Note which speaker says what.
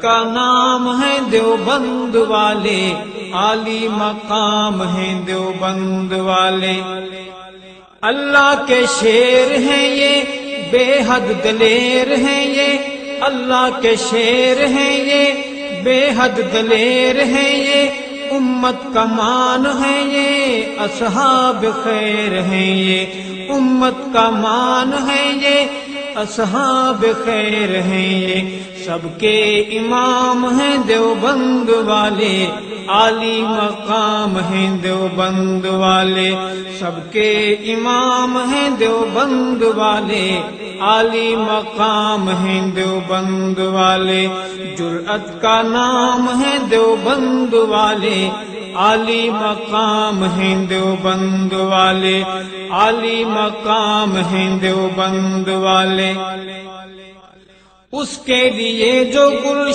Speaker 1: کا نام ہے دیوبند والے، عالی مقام ہیں دیوبند والے۔ اللہ کے شیر ہیں یہ، بے حد دلیر ہیں یہ، اللہ کے شیر ہیں یہ، بے حد دلیر ہیں یہ، امت کا مان ہے یہ، اصحاب خیر ہیں یہ، امت کا مان ہے یہ، اصحاب خیر ہیں یہ۔ سب کے امام ہیں دیوبند والے، عالی مقام ہیں دیوبند والے۔ سب کے امام ہیں دیوبند والے، عالی مقام ہیں دیوبند والے۔ جرأت کا نام ہے دیوبند والے، عالی مقام ہیں دیوبند والے، عالی مقام ہیں دیوبند والے۔ اس کے لیے جو